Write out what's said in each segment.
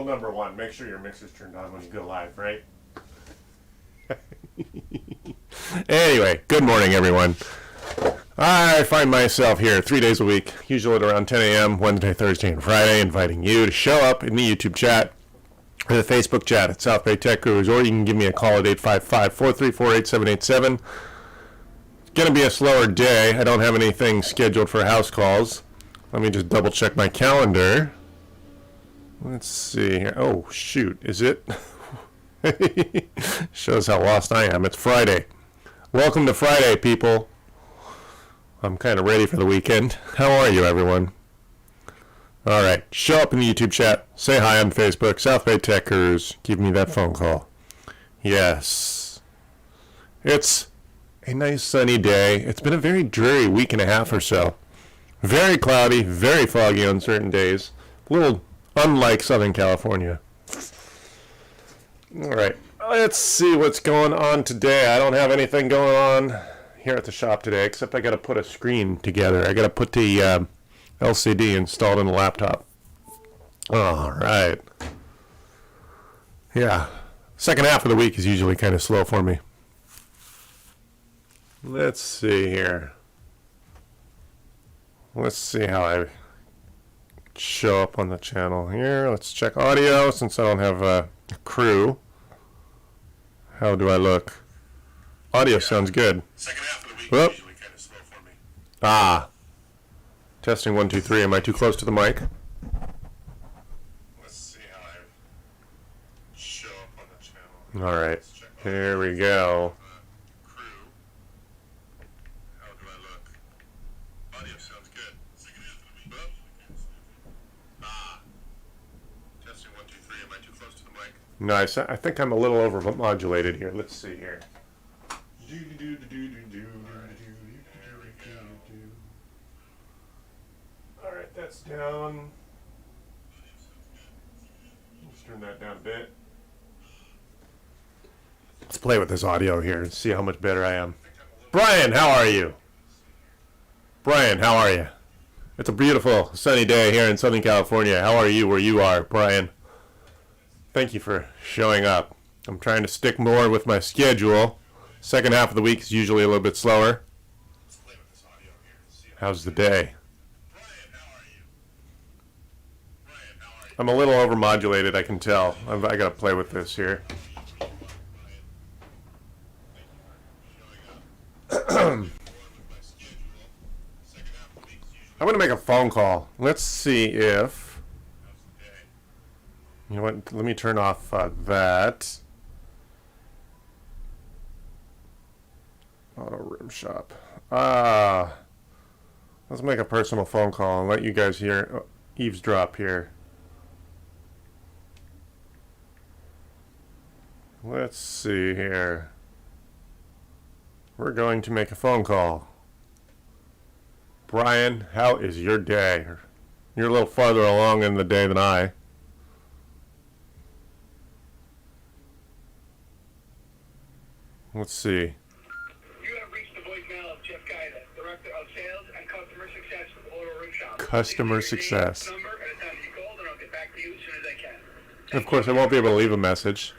Rule number one, make sure your mixer's turned on when you go live, right? Anyway, good morning, everyone. I find myself here 3 days a week, usually at around 10 a.m., Wednesday, Thursday, and Friday, inviting you to show up in the YouTube chat or the Facebook chat at South Bay Tech Gurus, or you can give me a call at 855-434-8787. It's going to be a slower day. I don't have anything scheduled for house calls. Let me just double check my calendar. Let's see here. Oh, shoot. Is it? Shows how lost I am. It's Friday. Welcome to Friday, people. I'm kind of ready for the weekend. How are you, everyone? All right. Show up in the YouTube chat. Say hi on Facebook. South Bay Tech Gurus. Give me that phone call. Yes. It's a nice sunny day. It's been a very dreary week and a half or so. Very cloudy, very foggy on certain days. A little unlike Southern California. All right, let's see what's going on today. I don't have anything going on here at the shop today, except I got to put a screen together. I got to put the LCD installed in the laptop. All right. Yeah, second half of the week is usually kind of slow for me. Let's see here. Let's see how I show up on the channel here. Let's check audio since I don't have a crew. How do I look? Audio sounds good. Second half of the week is usually kind of slow for me. Ah. Testing 1 2 3. Am I too close to the mic? Let's see how I show up on the channel. All right. Here we go. No, I think I'm a little over-modulated here. Let's see here. All right, that's down. Let's turn that down a bit. Let's play with this audio here and see how much better I am. Brian, how are you? Brian, how are you? It's a beautiful sunny day here in Southern California. How are you where you are, Brian? Thank you for showing up. I'm trying to stick more with my schedule. Second half of the week is usually a little bit slower. How's the day? I'm a little overmodulated, I can tell. I gotta play with this here. I'm gonna make a phone call. Let's see if... You know what? Let me turn off that. Auto Rim Shop. Let's make a personal phone call and let you guys hear eavesdrop here. Let's see here. We're going to make a phone call. Brian, how is your day? You're a little farther along in the day than I. Let's see. You have reached the voicemail of Jeff Gaida, Director of Sales and Customer Success of Auto Rim Shop. Customer Success. Number and a time you called, and I'll get back to you as soon as I can. Of course, I won't be able to leave a message.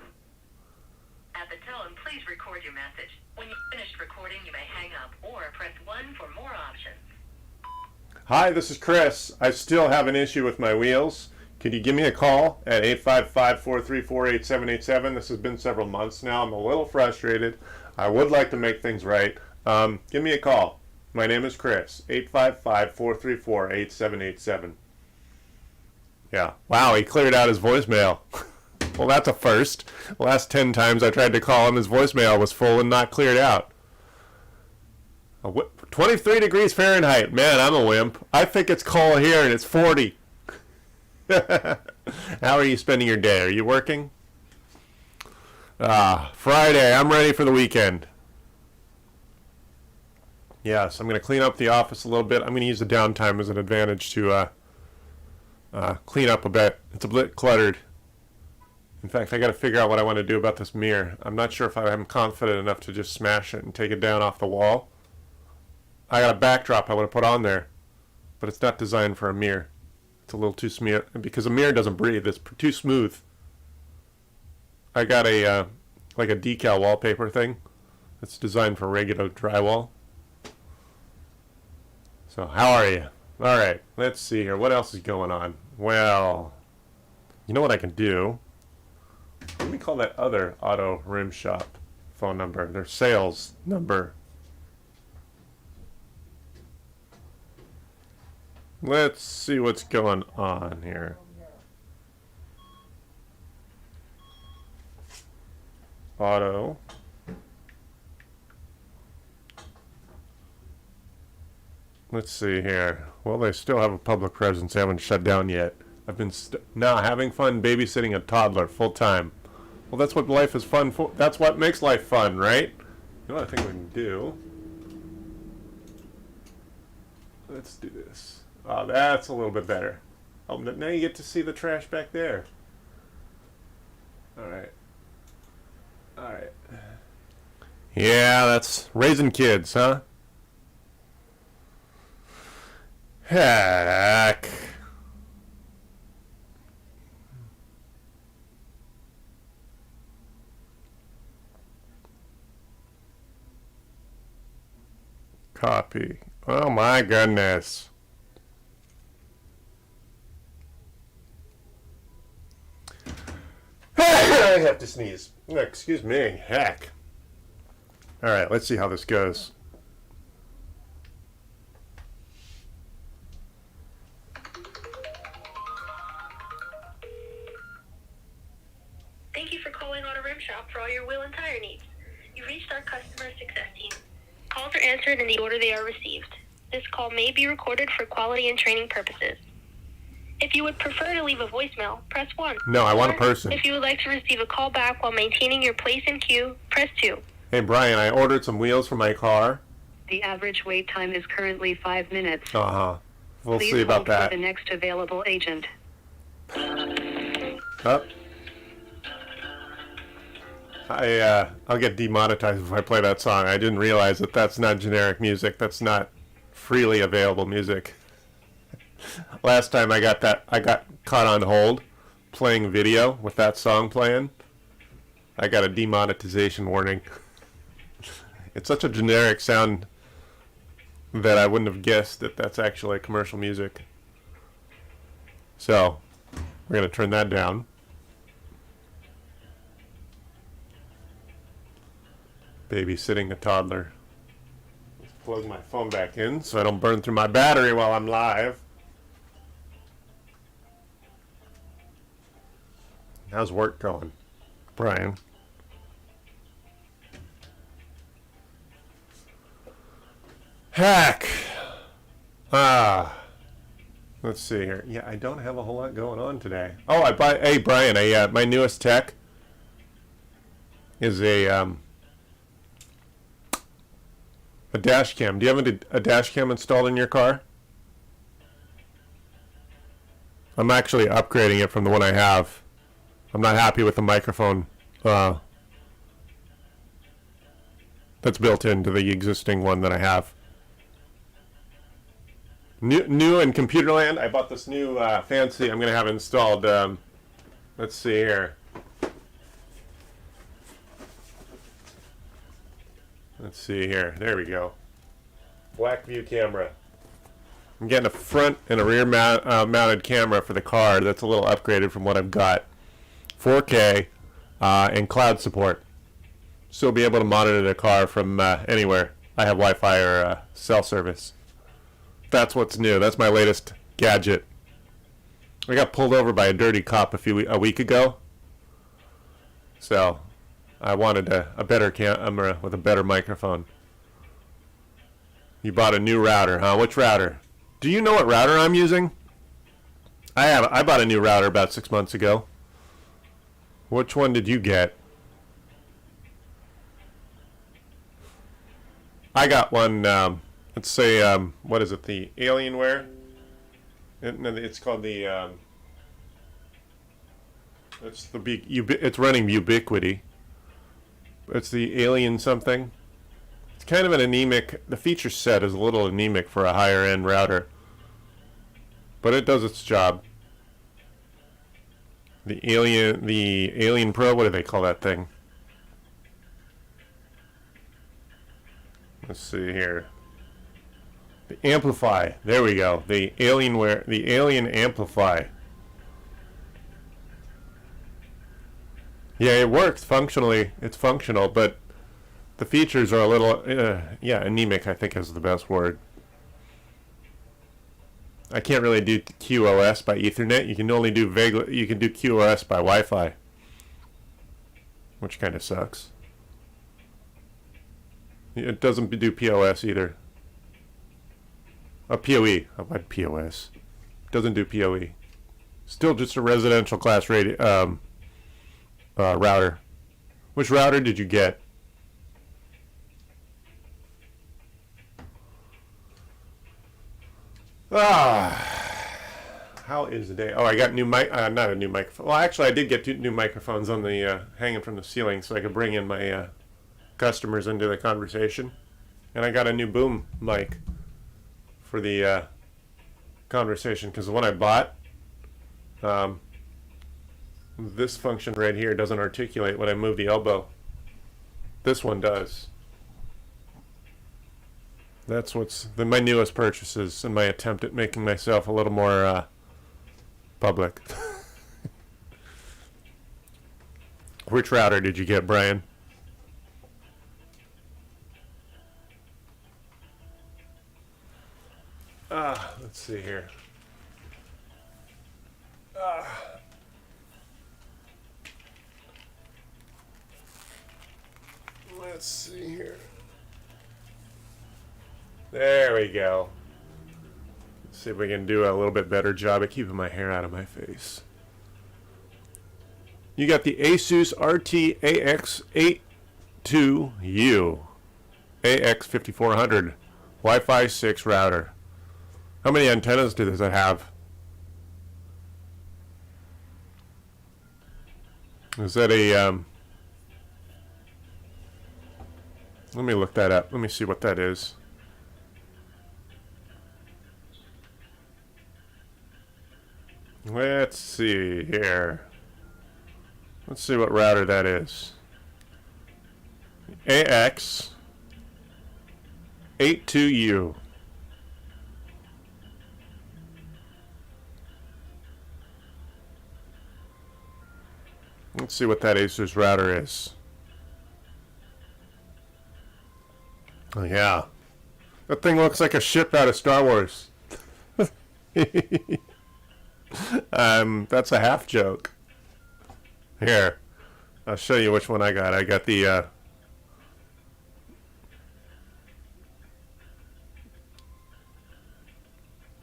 At the tone, please record your message. When you've finished recording, you may hang up or press 1 for more options. Hi, this is Chris. I still have an issue with my wheels. Could you give me a call at 855-434-8787? This has been several months now. I'm a little frustrated. I would like to make things right. Give me a call. My name is Chris. 855-434-8787. Yeah. Wow, he cleared out his voicemail. Well, that's a first. The last 10 times I tried to call him, his voicemail was full and not cleared out. 23 degrees Fahrenheit. Man, I'm a wimp. I think it's cold here and it's 40. How are you spending your day? Are you working? Friday. I'm ready for the weekend. Yes, I'm going to clean up the office a little bit. I'm going to use the downtime as an advantage to clean up a bit. It's a bit cluttered. In fact, I got to figure out what I want to do about this mirror. I'm not sure if I'm confident enough to just smash it and take it down off the wall. I got a backdrop I want to put on there, but it's not designed for a mirror. It's a little too smooth because a mirror doesn't breathe. It's too smooth. I got a like a decal wallpaper thing. It's designed for regular drywall. So how are you? All right, let's see here. What else is going on? Well, you know what I can do? Let me call that other auto rim shop phone number, their sales number. Let's see what's going on here. Auto. Let's see here. Well, they still have a public presence. They haven't shut down yet. I've been now having fun babysitting a toddler full time. Well, that's what life is fun for. That's what makes life fun, right? You know what I think we can do? Let's do this. Oh, that's a little bit better. Oh, now you get to see the trash back there. All right. All right. Yeah, that's raising kids, huh? Heck. Copy. Oh my goodness. I have to sneeze. Excuse me. Heck. All right, let's see how this goes. Thank you for calling Auto Rim Shop for all your wheel and tire needs. You've reached our customer success team. Calls are answered in the order they are received. This call may be recorded for quality and training purposes. If you would prefer to leave a voicemail, press 1. No, I want a Or, person. If you would like to receive a call back while maintaining your place in queue, press 2. Hey, Brian, I ordered some wheels for my car. The average wait time is currently 5 minutes. Uh-huh. We'll Please see about hold that. for the next available agent. Up. I'll get demonetized if I play that song. I didn't realize that that's not generic music. That's not freely available music. Last time I got caught on hold playing video with that song playing. I got a demonetization warning. It's such a generic sound that I wouldn't have guessed that that's actually commercial music. So, we're going to turn that down. Babysitting a toddler. Let's plug my phone back in so I don't burn through my battery while I'm live. How's work going, Brian? Heck. Let's see here. Yeah, I don't have a whole lot going on today. Oh, hey, Brian, my newest tech is a dash cam. Do you have a dash cam installed in your car? I'm actually upgrading it from the one I have. I'm not happy with the microphone that's built into the existing one that I have. New in Computerland, I bought this new fancy. I'm going to have installed. Let's see here. Let's see here. There we go. Black view camera. I'm getting a front and a rear mounted camera for the car. That's a little upgraded from what I've got. 4K and cloud support. So be able to monitor the car from anywhere. I have Wi-Fi or cell service. That's what's new. That's my latest gadget. I got pulled over by a dirty cop a week ago. So I wanted a better camera with a better microphone. You bought a new router, huh? Which router? Do you know what router I'm using? I bought a new router about 6 months ago. Which one did you get? I got one, let's say, what is it, the Alienware? It's called the, it's running Ubiquity. It's the Alien something. It's kind of an anemic, the feature set is a little anemic for a higher end router. but it does its job. The Alien Pro, what do they call that thing? Let's see here. The Amplify. There we go. The Alien Amplify. Yeah, it works functionally. It's functional, but the features are a little, anemic, I think is the best word. I can't really do QoS by Ethernet. You can only do you can do QoS by Wi-Fi, which kind of sucks. It doesn't do PoS either. PoE. How about PoS? Doesn't do PoE. Still just a residential class router. Which router did you get? How is the day? Oh, I got not a new microphone. Well, actually, I did get 2 new microphones on the hanging from the ceiling, so I could bring in my customers into the conversation. And I got a new boom mic for the conversation, because the one I bought, this function right here doesn't articulate when I move the elbow. This one does. That's what's my newest purchases and my attempt at making myself a little more public. Which router did you get, Brian? Let's see here. Let's see here. There we go. Let's see if we can do a little bit better job at keeping my hair out of my face. You got the Asus RT AX82U AX5400 Wi-Fi 6 router. How many antennas does it have? Is that a let me look that up. Let me see what that is. Let's see here. Let's see what router that is. AX82U. Let's see what that Asus router is. Oh yeah. That thing looks like a ship out of Star Wars. That's a half joke. Here, I'll show you which one I got. I got the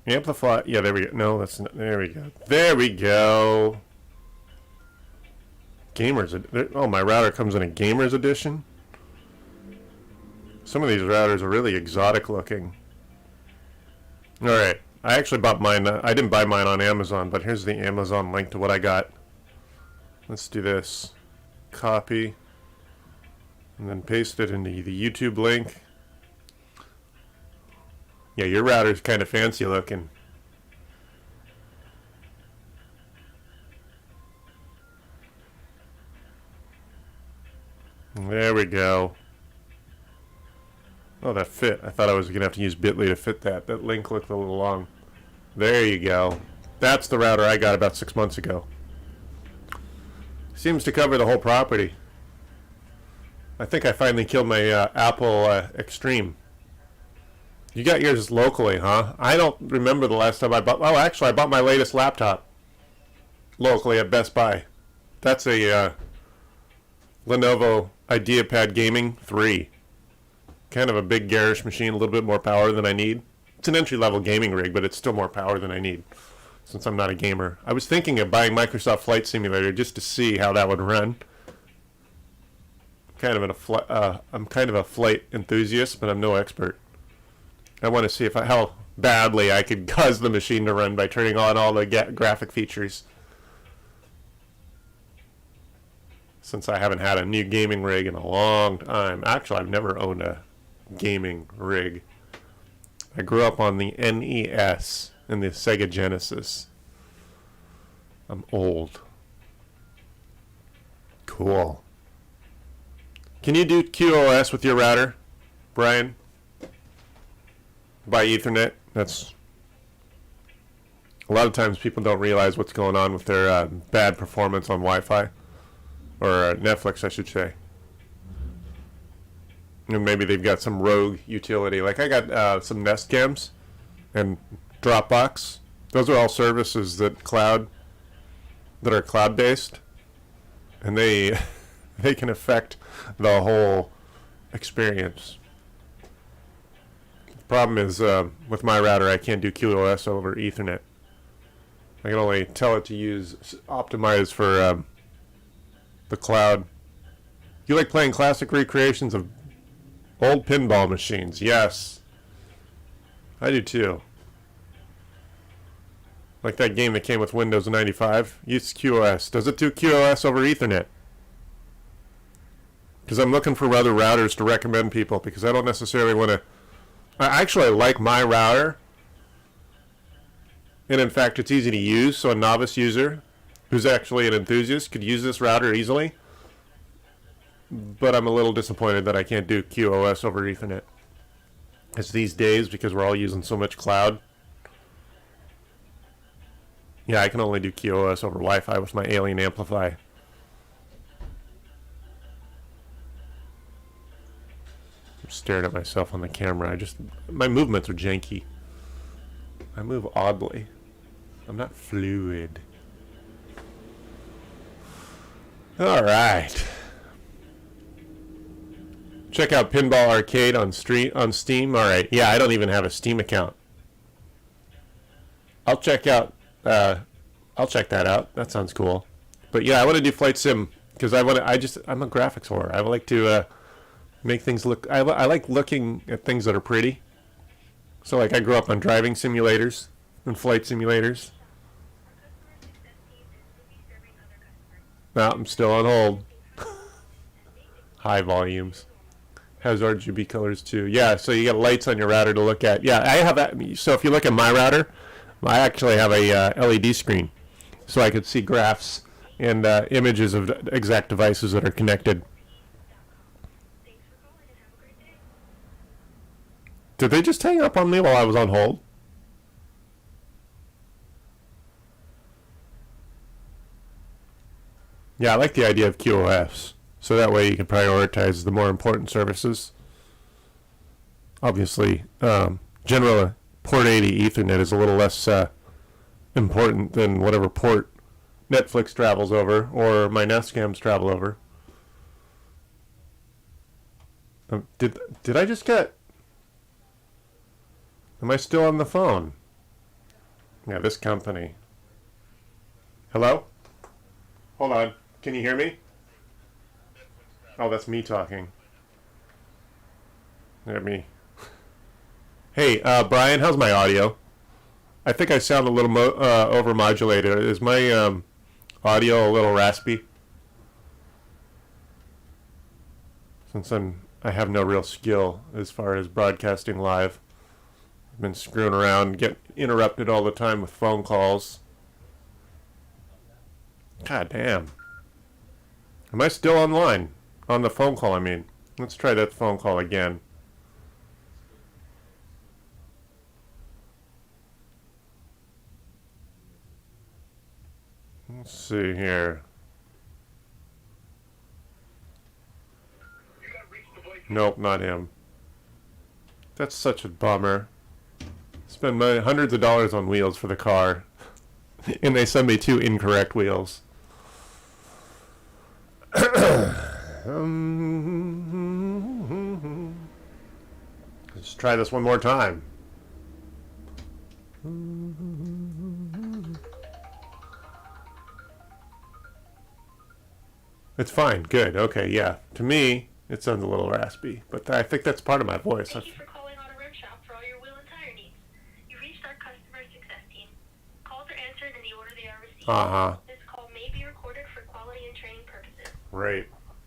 Amplify. Yeah, there we go. No, that's not. There we go. There we go. Gamers. Oh, my router comes in a Gamers edition. Some of these routers are really exotic looking. All right. I actually bought mine. I didn't buy mine on Amazon, but here's the Amazon link to what I got. Let's do this. Copy. And then paste it into the YouTube link. Yeah, your router's kind of fancy looking. There we go. Oh, that fit. I thought I was going to have to use Bitly to fit that. That link looked a little long. There you go. That's the router I got about 6 months ago. Seems to cover the whole property. I think I finally killed my Apple Extreme. You got yours locally, huh? I don't remember the last time I bought... Oh, actually, I bought my latest laptop locally at Best Buy. That's a Lenovo IdeaPad Gaming 3. Kind of a big garish machine, a little bit more power than I need. It's an entry-level gaming rig, but it's still more power than I need, since I'm not a gamer. I was thinking of buying Microsoft Flight Simulator just to see how that would run. I'm kind of a flight enthusiast, but I'm no expert. I want to see how badly I could cause the machine to run by turning on all the graphic features. Since I haven't had a new gaming rig in a long time. Actually, I've never owned a gaming rig. I grew up on the NES, and the Sega Genesis. I'm old. Cool. Can you do QoS with your router, Brian? By Ethernet? That's... A lot of times people don't realize what's going on with their bad performance on Wi-Fi. Or Netflix, I should say. And maybe they've got some rogue utility. Like I got some Nest Cams and Dropbox. Those are all services that are cloud-based. And they can affect the whole experience. The problem is with my router, I can't do QoS over Ethernet. I can only tell it to optimize for the cloud. You like playing classic recreations of old pinball machines? Yes. I do too. Like that game that came with Windows 95. Use QoS. Does it do QoS over Ethernet? Because I'm looking for other routers to recommend people, because I don't necessarily want to... I actually like my router. And in fact, it's easy to use, so a novice user who's actually an enthusiast could use this router easily. But I'm a little disappointed that I can't do QoS over Ethernet. It's these days, because we're all using so much cloud. Yeah, I can only do QoS over Wi-Fi with my Alien Amplify. I'm staring at myself on the camera. My movements are janky. I move oddly. I'm not fluid. All right. Check out Pinball Arcade on Steam. All right. Yeah, I don't even have a Steam account. I'll check that out. That sounds cool. But yeah, I want to do Flight Sim because I'm a graphics whore. I would like to make things look. I like looking at things that are pretty. So like I grew up on driving simulators and flight simulators. No, I'm still on hold. High volumes. Has RGB colors too. Yeah, so you got lights on your router to look at. Yeah, I have that. So if you look at my router, I actually have a LED screen, so I could see graphs and images of exact devices that are connected. Did they just hang up on me while I was on hold? Yeah, I like the idea of QoS. So that way you can prioritize the more important services. Obviously, general port 80 Ethernet is a little less important than whatever port Netflix travels over or my Nest Cams travel over. Did I just get... Am I still on the phone? Yeah, this company. Hello? Hold on. Can you hear me? Oh, that's me talking. Let me. Hey, Brian, how's my audio? I think I sound a little overmodulated. Is my audio a little raspy? Since I have no real skill as far as broadcasting live. I've been screwing around, get interrupted all the time with phone calls. God damn. Am I still online? On the phone call, I mean. Let's try that phone call again. Let's see here. Nope, not him. That's such a bummer. Spend hundreds of dollars on wheels for the car. And they send me 2 incorrect wheels. Let's try this one more time. It's fine. Good. Okay. Yeah. To me, it sounds a little raspy, but I think that's part of my voice. Thank you for calling Auto Rim Shop for all your wheel and tire needs. You reached our customer success team. Calls are answered in the order they are received. This call may be recorded for quality and training purposes. Right.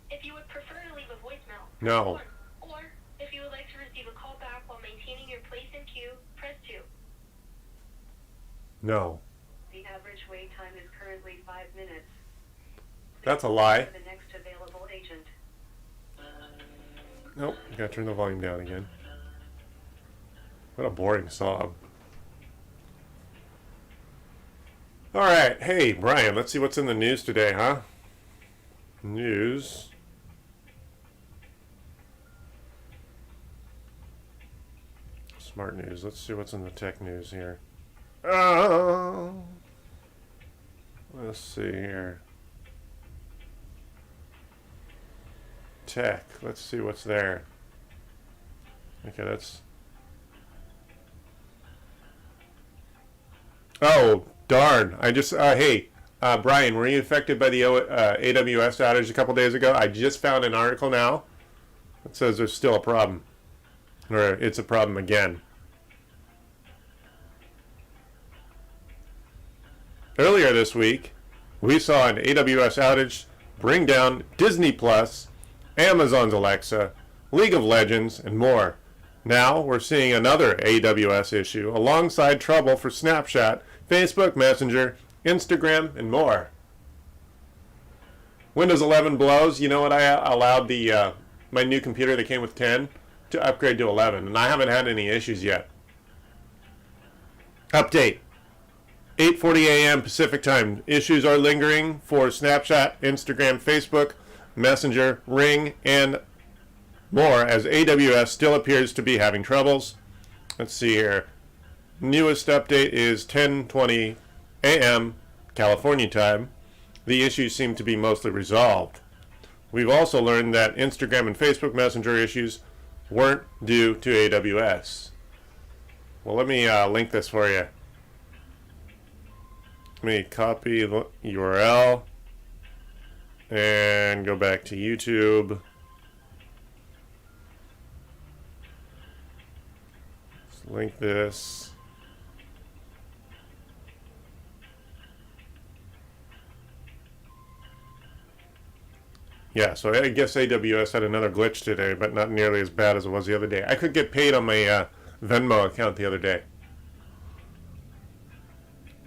If you would prefer to leave a voicemail, No. press 1. Or if you would like to receive a call back while maintaining your place in queue, press 2. No. The average wait time is currently 5 minutes. That's a lie. The next available agent. Nope. Gotta turn the volume down again. What a boring song. Alright. Hey, Brian, let's see what's in the news today, huh? News. Smart news. Let's see what's in the tech news here. Oh. Let's see here. Tech. Let's see what's there. Okay, that's... Oh, darn. I just... hey, Brian, were you affected by the AWS outage a couple days ago? I just found an article now that says there's still a problem. Or it's a problem again. Earlier this week, we saw an AWS outage bring down Disney Plus, Amazon's Alexa, League of Legends, and more. Now we're seeing another AWS issue alongside trouble for Snapchat, Facebook Messenger, Instagram, and more. Windows 11 blows. You know what? I allowed the my new computer that came with 10 to upgrade to 11, and I haven't had any issues yet. Update. 8:40 a.m. Pacific time. Issues are lingering for Snapchat, Instagram, Facebook, Messenger, Ring, and more as AWS still appears to be having troubles. Let's see here. Newest update is 10:20 a.m. California time. The issues seem to be mostly resolved. We've also learned that Instagram and Facebook Messenger issues weren't due to AWS. Well, let me link this for you. Let me copy the URL and go back to YouTube. Let's link this. Yeah, so I guess AWS had another glitch today, but not nearly as bad as it was the other day. I could get paid on my Venmo account the other day.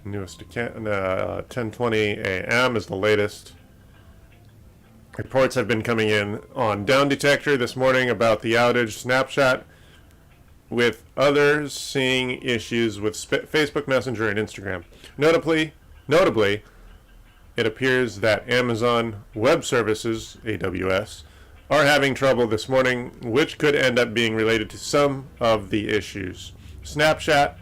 Newest account, 10:20 a.m. is the latest. Reports have been coming in on Down Detector this morning about the outage. Snapchat, with others seeing issues with Facebook Messenger and Instagram. Notably, it appears that Amazon Web Services, AWS, are having trouble this morning, which could end up being related to some of the issues. Snapchat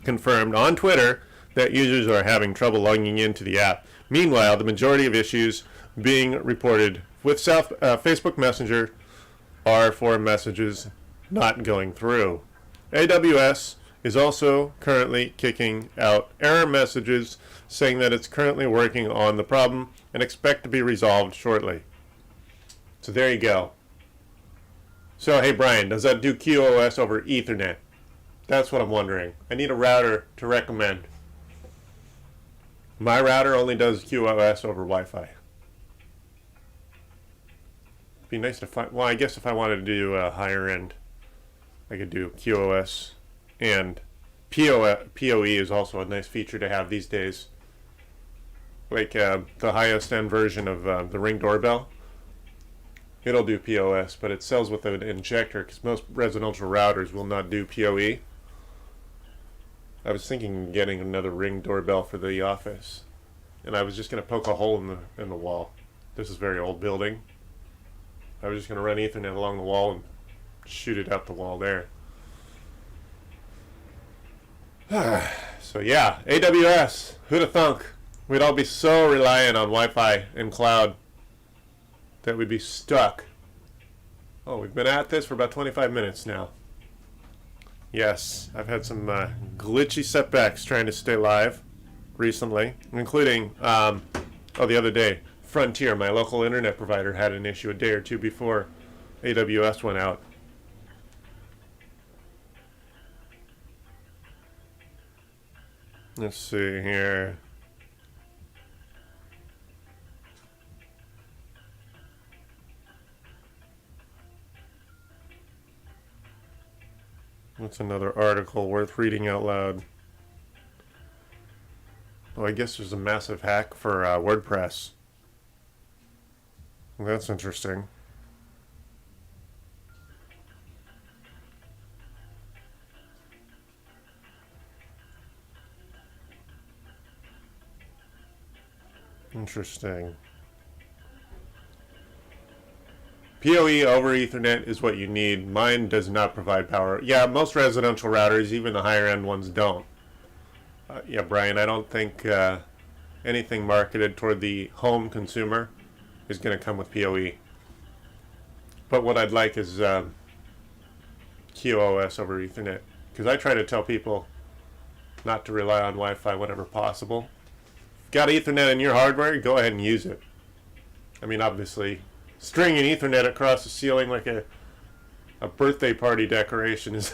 confirmed on Twitter that users are having trouble logging into the app. Meanwhile, the majority of issues being reported with Facebook Messenger are for messages not going through. AWS is also currently kicking out error messages saying that it's currently working on the problem and expect to be resolved shortly. So there you go. So hey Brian, does that do QoS over Ethernet? That's what I'm wondering. I need a router to recommend. My router only does QoS over Wi-Fi. Be nice to find. Well, I guess if I wanted to do a higher end, I could do QoS, and PoE is also a nice feature to have these days. Like the highest end version of the Ring doorbell, it'll do PoS, but it sells with an injector because most residential routers will not do PoE. I was thinking of getting another Ring doorbell for the office, and I was just going to poke a hole in the wall. This is a very old building. I was just going to run Ethernet along the wall and shoot it out the wall there. So yeah, AWS, who'da thunk? We'd all be so reliant on Wi-Fi and cloud that we'd be stuck. Oh, we've been at this for about 25 minutes now. Yes, I've had some glitchy setbacks trying to stay live recently, including, the other day, Frontier, my local internet provider, had an issue a day or two before AWS went out. Let's see here. What's another article worth reading out loud? Oh, I guess there's a massive hack for WordPress. Well, that's interesting. Interesting. PoE over Ethernet is what you need. Mine does not provide power. Yeah, most residential routers, even the higher end ones, don't. Yeah, Brian, I don't think anything marketed toward the home consumer is going to come with PoE. But what I'd like is QoS over Ethernet. Because I try to tell people not to rely on Wi-Fi whenever possible. Got Ethernet in your hardware, go ahead and use it. I mean, obviously, stringing Ethernet across the ceiling like a birthday party decoration is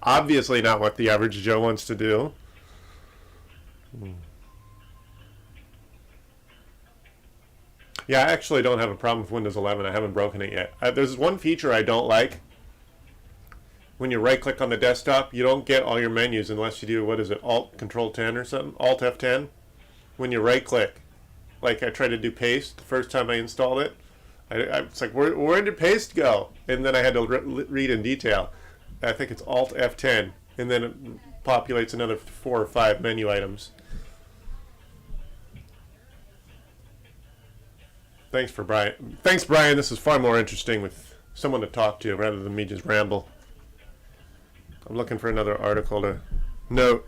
obviously not what the average Joe wants to do. Yeah, I actually don't have a problem with Windows 11. I haven't broken it yet. There's one feature I don't like. When you right-click on the desktop, you don't get all your menus unless you do, what is it, Alt-Control-10 or something? Alt-F10? When you right-click. Like, I tried to do paste the first time I installed it. It's like, where did paste go? And then I had to read in detail. I think it's Alt-F10. And then it populates another 4 or 5 menu items. Thanks, Brian. Thanks, Brian. This is far more interesting with someone to talk to rather than me just ramble. I'm looking for another article to note.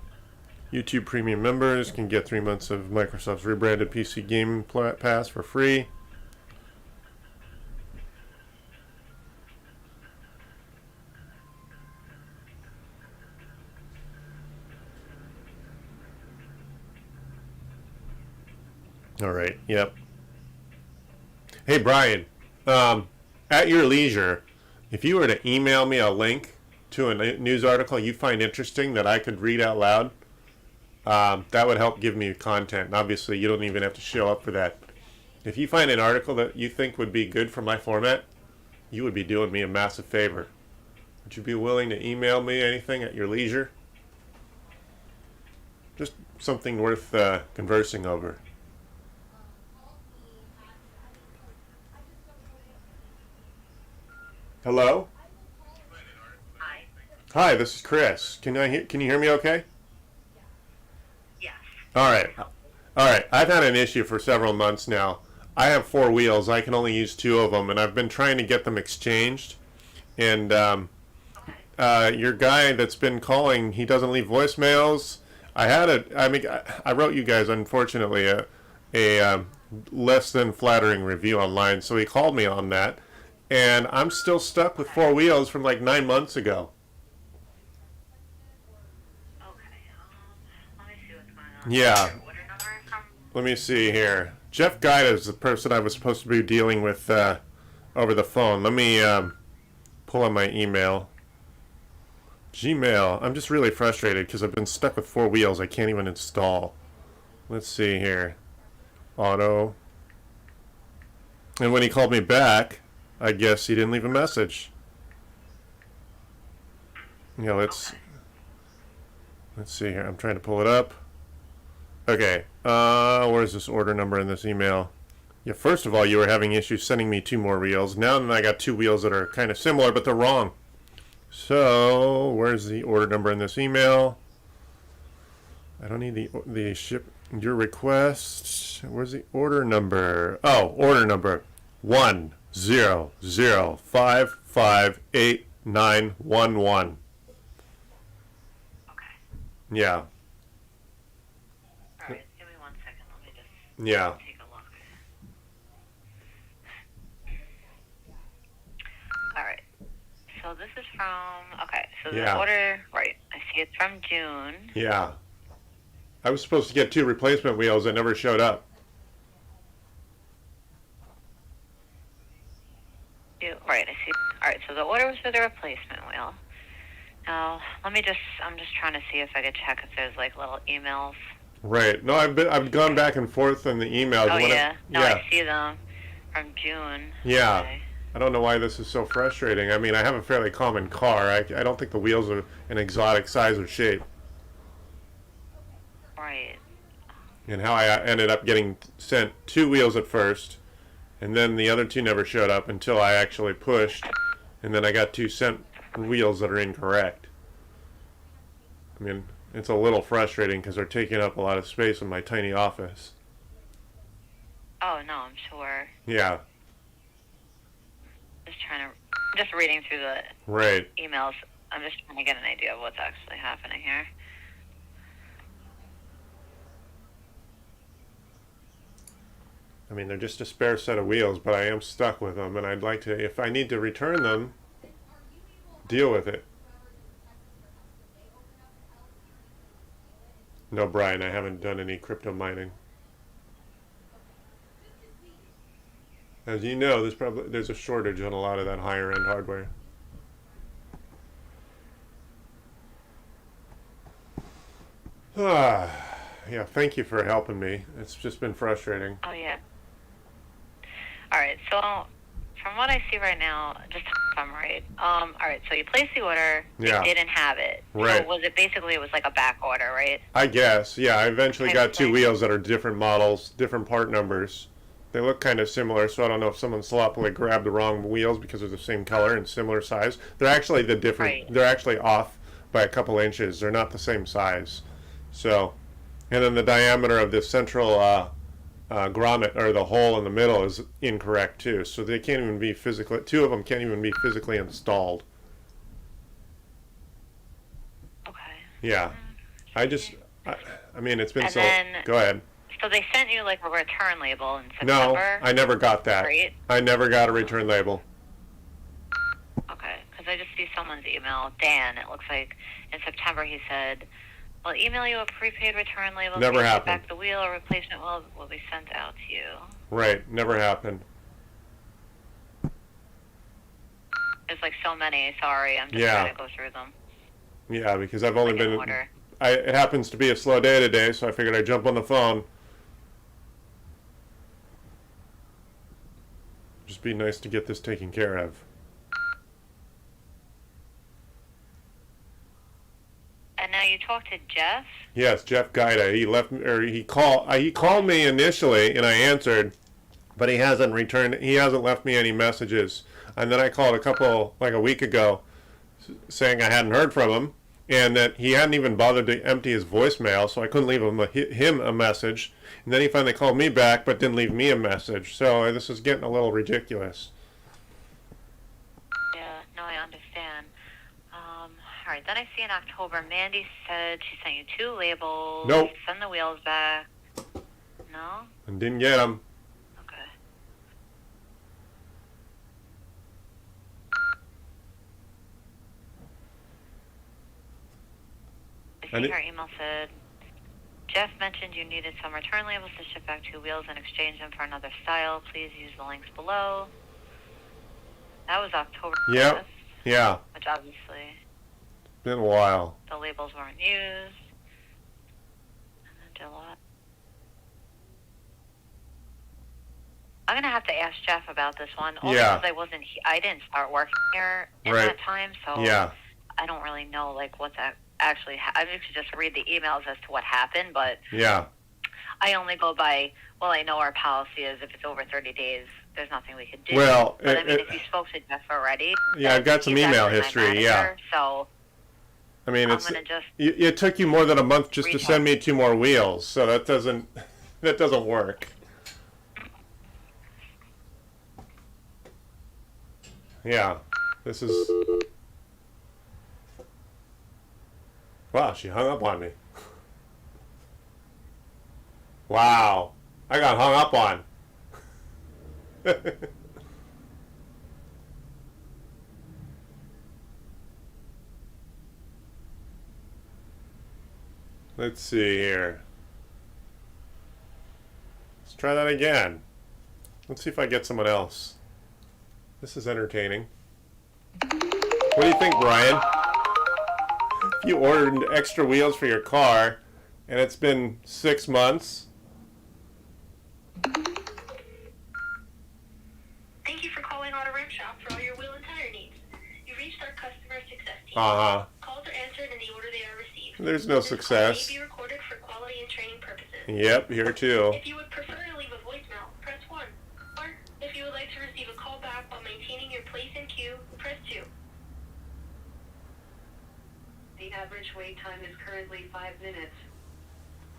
YouTube Premium members can get 3 months of Microsoft's rebranded PC Game Pass for free. All right, yep. Hey, Brian, at your leisure, if you were to email me a link to a news article you find interesting that I could read out loud, that would help give me content. And obviously, you don't even have to show up for that. If you find an article that you think would be good for my format, you would be doing me a massive favor. Would you be willing to email me anything at your leisure? Just something worth conversing over. Hello? Hi. Hi, this is Chris. Can you hear me okay? Yes. All right. I've had an issue for several months now. I have 4 wheels. I can only use 2 of them, and I've been trying to get them exchanged. And your guy that's been calling, he doesn't leave voicemails. I wrote you guys, unfortunately, a less than flattering review online, so he called me on that. And I'm still stuck with 4 wheels from like 9 months ago. Okay. Let me see what's going on. Yeah. Your order number from? Let me see here. Jeff Guida is the person I was supposed to be dealing with over the phone. Let me pull on my email. Gmail. I'm just really frustrated because I've been stuck with 4 wheels I can't even install. Let's see here. Auto. And when he called me back, I guess he didn't leave a message. Yeah, let's see here. I'm trying to pull it up. Okay, where's this order number in this email? Yeah, first of all, you were having issues sending me 2 more wheels. Now I got 2 wheels that are kind of similar, but they're wrong. So, where's the order number in this email? I don't need the ship your request. Where's the order number? Oh, order number 100558911. Okay. Yeah. All right. Give me 1 second. Let me just Yeah. take a look. All right. So this is from. Okay. So the Yeah. order. Right. I see it's from June. Yeah. I was supposed to get 2 replacement wheels that never showed up. Right, I see. All right, so the order was for the replacement wheel. Now, I'm just trying to see if I could check if there's like little emails. Right. No, I've gone back and forth in the emails. Oh yeah. No, yeah. I see them from June. Yeah. Okay. I don't know why this is so frustrating. I mean, I have a fairly common car. I don't think the wheels are an exotic size or shape. Right. And how I ended up getting sent 2 wheels at first, and then the other 2 never showed up until I actually pushed, and then I got 2 sent wheels that are incorrect. I mean, it's a little frustrating because they're taking up a lot of space in my tiny office. Oh, no, I'm sure. Yeah. Just reading through the Right. emails. I'm just trying to get an idea of what's actually happening here. I mean, they're just a spare set of wheels, but I am stuck with them, and I'd like to, if I need to return them, deal with it. No, Brian, I haven't done any crypto mining. As you know, there's a shortage on a lot of that higher end hardware. Yeah, thank you for helping me. It's just been frustrating. Oh, yeah. All right, so from what I see right now, just if I'm right. All right, so you placed the order. Yeah. You didn't have it. Right. So was it basically, it was like a back order, right? I guess, yeah. I eventually Okay, got 2 fine. wheels that are different models, different part numbers. They look kind of similar, so I don't know if someone sloppily grabbed the wrong wheels because they're the same color and similar size. They're actually Right. They're actually off by a couple inches. They're not the same size. So, and then the diameter of the central grommet, or the hole in the middle, is incorrect too. So they can't even be physically. 2 of them can't even be physically installed. Okay. Yeah, I mean, it's been And so. then- Go ahead. So they sent you like a return label in No, September? I never got that. Right. I never got a return label. Okay, because I just see someone's email, Dan. It looks like in September he said, "I'll email you a prepaid return label. Never Please get happened. back the wheel or replacement will be sent out to you." Right, never happened. There's like so many. Sorry, I'm just Yeah. trying to go through them. Yeah, because I've only Like in been. order. It happens to be a slow day today, so I figured I'd jump on the phone. Just be nice to get this taken care of. And now you talked to Jeff? Yes, Jeff Gaida. He called me initially, and I answered, but he hasn't returned. He hasn't left me any messages. And then I called a week ago, saying I hadn't heard from him, and that he hadn't even bothered to empty his voicemail, so I couldn't leave him a message. And then he finally called me back, but didn't leave me a message. So this is getting a little ridiculous. Yeah, no, I understand. All right, then I see in October, Mandy said she sent you 2 labels. Nope. Send the wheels back. No? And didn't get him. Okay. I And see her email said, Jeff mentioned you needed some return labels to ship back 2 wheels and exchange them for another style. Please use the links below. That was October 5th, Yep. Yeah, which obviously been a while. the labels weren't used. And then July. I'm gonna have to ask Jeff about this one. Only Yeah. because I didn't start working here in Right. that time, so Yeah, I don't really know like what's actually. I used to just read the emails as to what happened, but yeah. I only go by. Well, I know our policy is if it's over 30 days, there's nothing we could do. Well, but I mean, if you spoke to Jeff already, Yeah, I've got some he's email actually my history, yeah. manager, So I mean, I'm it's gonna just. it took you more than a month just to Read send me 2 more wheels, so that doesn't work. Yeah, this is. Wow, she hung up on me. Wow, I got hung up on. Let's see here. Let's try that again. Let's see if I get someone else. This is entertaining. What do you think, Brian? If you ordered extra wheels for your car and it's been 6 months. Thank you for calling Auto Rim Shop for all your wheel and tire needs. You reached our customer success team. Uh-huh. Calls are answered in the order they are received. There's no This call success. may be recorded for quality and Yep, here too. If you would prefer to leave a voicemail, press 1. Or, if you would like to receive a call back while maintaining your place in queue, press 2. The average wait time is currently 5 minutes.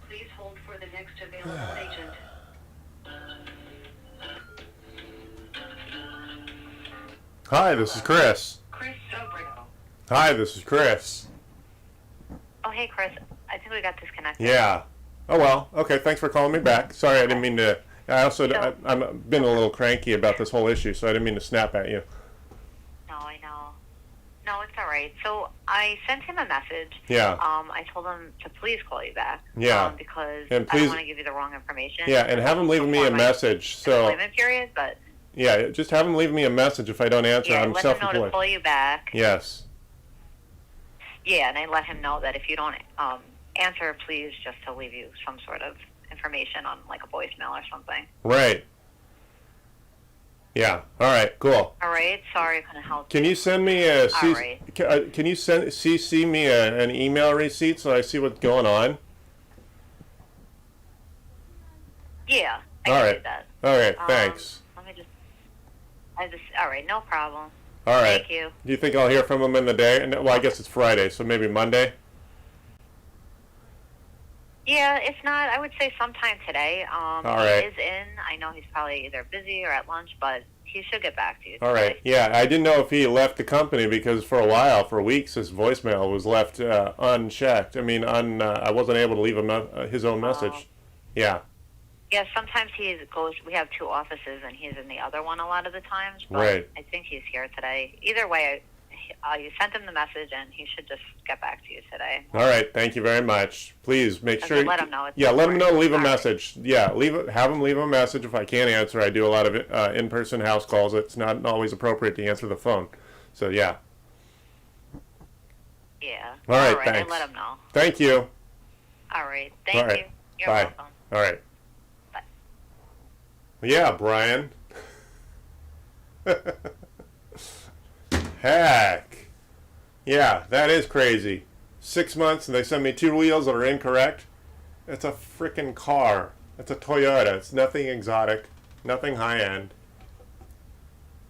Please hold for the next available agent. Hi, this is Chris. Chris Sobrino. Hi, this is Chris. Oh, hey, Chris. I think we got disconnected. Yeah. Oh well. Okay. Thanks for calling me back. Sorry, I didn't mean to. I'm been a little cranky about this whole issue, so I didn't mean to snap at you. No, I know. No, it's all right. So I sent him a message. Yeah. I told him to please call you back. Yeah. Because And I please- don't want to give you the wrong information. Yeah, and have him leave me a Before my message. So employment period, but yeah, just have him leave me a message if I don't answer. yeah, I'm let him know to self-employed. call you back. Yes. Yeah, and I let him know that if you don't answer, please just to leave you some sort of information on like a voicemail or something. Right. Yeah. All right. Cool. All right. Sorry, I couldn't help. Can you send me a All right. Can you send CC me an email receipt so I see what's going on? Yeah. I All can right. do that. All right. Thanks. Let me just. All right. No problem. All right. Thank you. Do you think I'll hear from him in the day? And well, I guess it's Friday, so maybe Monday. Yeah, if not, I would say sometime today. All right. He is in. I know he's probably either busy or at lunch, but he should get back to you. All right. Yeah, I didn't know if he left the company because for a while, for weeks, his voicemail was left unchecked. I mean, I wasn't able to leave him his own message. Yeah. Yeah, sometimes he goes. We have two offices, and he's in the other one a lot of the times. But Right. I think he's here today. Either way, you sent him the message, and he should just get back to you today. All right. Thank you very much. Please make Okay, sure. let him know it's Yeah, let him know. important. Leave a All right. message. Yeah, have him leave a message. If I can't answer, I do a lot of in-person house calls. It's not always appropriate to answer the phone. So yeah. Yeah. All right, I thanks. let him know. Thank you. All right. Thank All right. you. You're Bye. welcome. All right. Bye. Yeah, Brian. Heck. Yeah, that is crazy. 6 months and they send me 2 wheels that are incorrect. It's a freaking car. It's a Toyota. It's nothing exotic, nothing high end.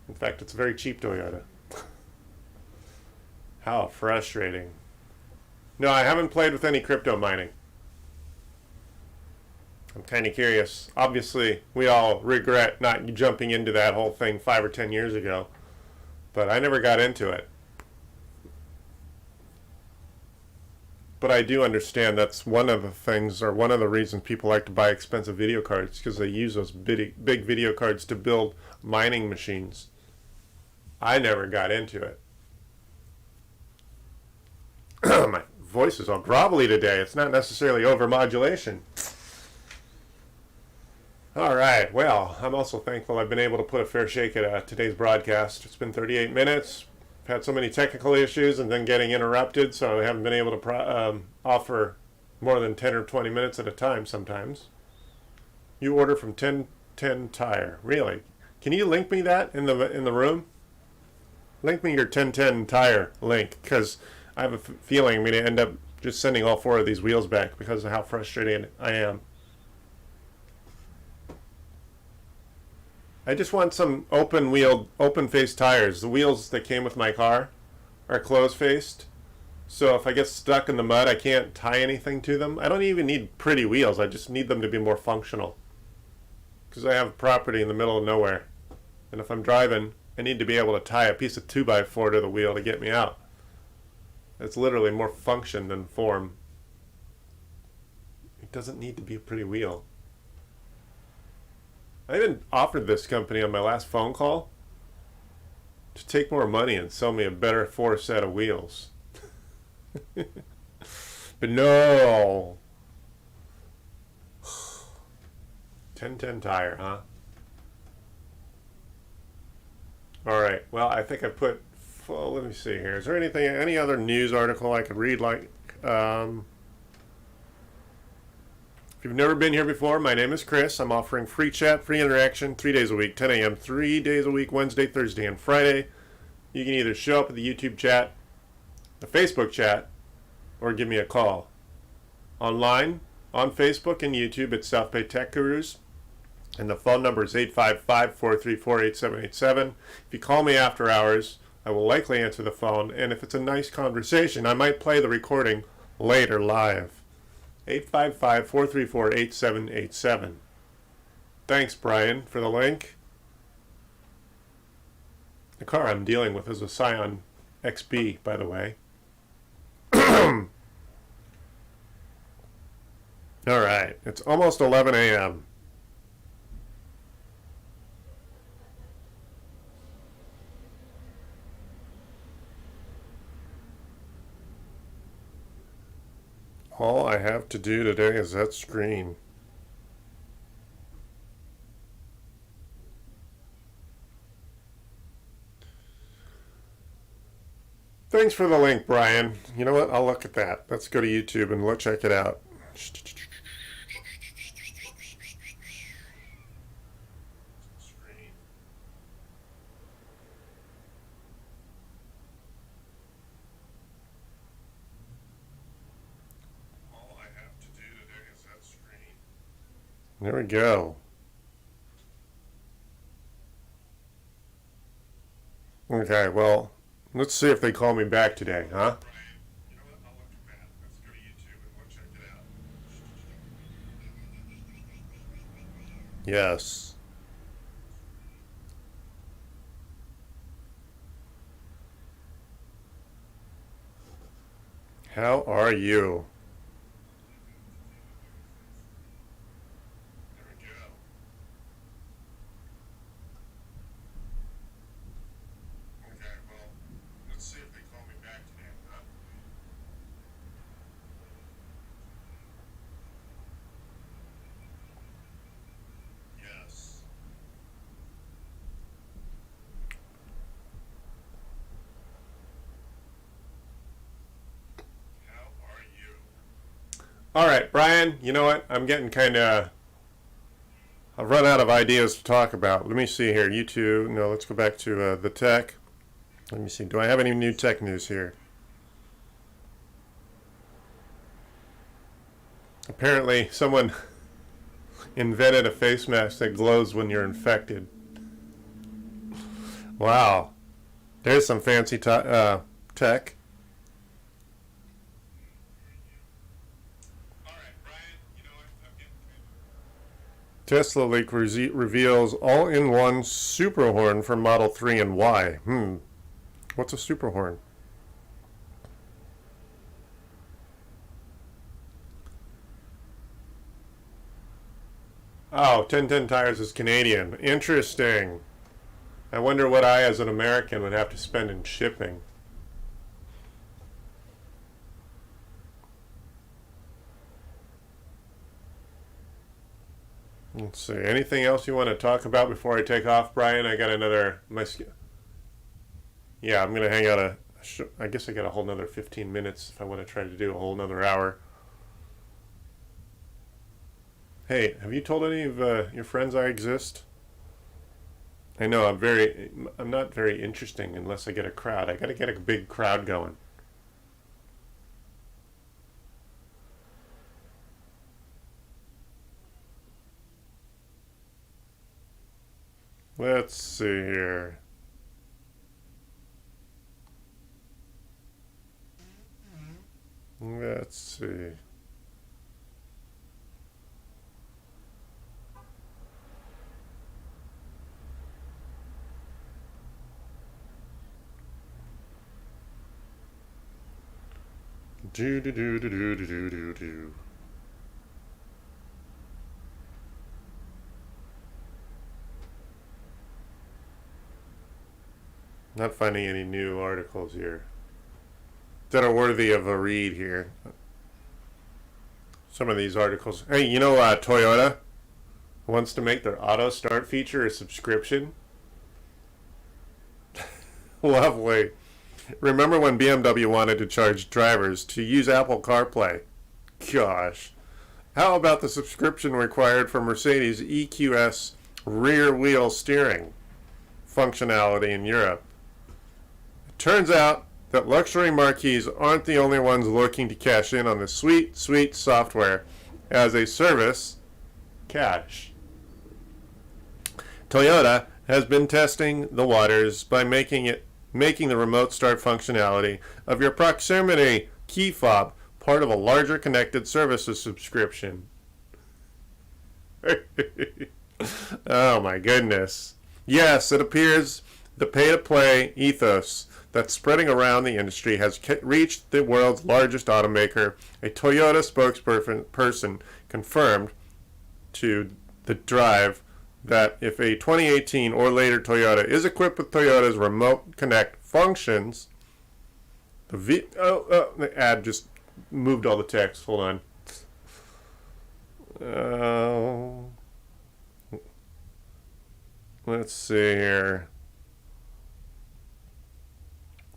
In fact, it's a very cheap Toyota. How frustrating. No, I haven't played with any crypto mining. I'm kind of curious. Obviously, we all regret not jumping into that whole thing 5 or 10 years ago, but I never got into it. But I do understand that's one of the things, or one of the reasons people like to buy expensive video cards, because they use those big video cards to build mining machines. I never got into it. My voice is all grovelly today. It's not necessarily overmodulation. All right. Well, I'm also thankful I've been able to put a fair shake at today's broadcast. It's been 38 minutes. I've had so many technical issues and then getting interrupted, so I haven't been able to offer more than 10 or 20 minutes at a time sometimes. You order from 1010 Tire. Really? Can you link me that in the room? Link me your 1010 Tire link, because I have a feeling I'm going to end up just sending all 4 of these wheels back because of how frustrated I am. I just want some open-faced tires. The wheels that came with my car are closed-faced, so if I get stuck in the mud, I can't tie anything to them. I don't even need pretty wheels. I just need them to be more functional, because I have property in the middle of nowhere, and if I'm driving, I need to be able to tie a piece of 2x4 to the wheel to get me out. It's literally more function than form. It doesn't need to be a pretty wheel. I even offered this company on my last phone call to take more money and sell me a better 4 set of wheels. But no. 1010 Tire, huh? All right. Well, I think I put. Well, let me see here. Is there any other news article I could read? If you've never been here before, my name is Chris. I'm offering free chat, free interaction, 3 days a week, 10 a.m., 3 days a week, Wednesday, Thursday, and Friday. You can either show up at the YouTube chat, the Facebook chat, or give me a call. Online, On Facebook and YouTube, it's South Bay Tech Gurus. And the phone number is 855-434-8787. If you call me after hours, I will likely answer the phone. And if it's a nice conversation, I might play the recording later live. 855-434-8787. Thanks, Brian, for the link. The car I'm dealing with is a Scion XB, by the way. All right, it's almost 11 a.m. All I have to do today is that screen. Thanks for the link, Brian. You know what? I'll look at that. Let's go to YouTube and check it out. All I have to do today is that screen. There we go. Okay, well, let's see if they call me back today, huh? You know what? I'll look at that. Let's go to YouTube and we'll check it out. Yes. How are you? There we go. Okay, well, let's see if they call me back today, huh? Yes. How are you? All right, Brian, you know what? I'm getting kind of... I've run out of ideas to talk about. Let me see here. YouTube. No, let's go back to the tech. Let me see. Do I have any new tech news here? Apparently, someone invented a face mask that glows when you're infected. Wow. There's some fancy tech. Tesla leak reveals all-in-one super horn for Model 3 and Y. What's a super horn? Oh, 1010 Tires is Canadian. Interesting. I wonder what I, as an American, would have to spend in shipping. Let's see. Anything else you want to talk about before I take off, Brian? I got another... Yeah, I'm going to hang out I guess I got a whole nother 15 minutes if I want to try to do a whole nother hour. Hey, have you told any of your friends I exist? I know I'm not very interesting unless I get a crowd. I got to get a big crowd going. Let's see here. Let's see. Do do do do do do do do. Not finding any new articles here that are worthy of a read here. Some of these articles. Hey, you know, Toyota wants to make their auto start feature a subscription. Lovely. Remember when BMW wanted to charge drivers to use Apple CarPlay? Gosh. How about the subscription required for Mercedes EQS rear wheel steering functionality in Europe? It turns out that luxury marquees aren't the only ones looking to cash in on this sweet, sweet software as a service cache. Toyota has been testing the waters by making the remote start functionality of your proximity key fob part of a larger connected services subscription. Oh my goodness. Yes, it appears the pay-to-play ethos that's spreading around the industry has reached the world's largest automaker. A Toyota spokesperson confirmed to The Drive that if a 2018 or later Toyota is equipped with Toyota's Remote Connect functions, the ad just moved all the text. Hold on. Let's see here.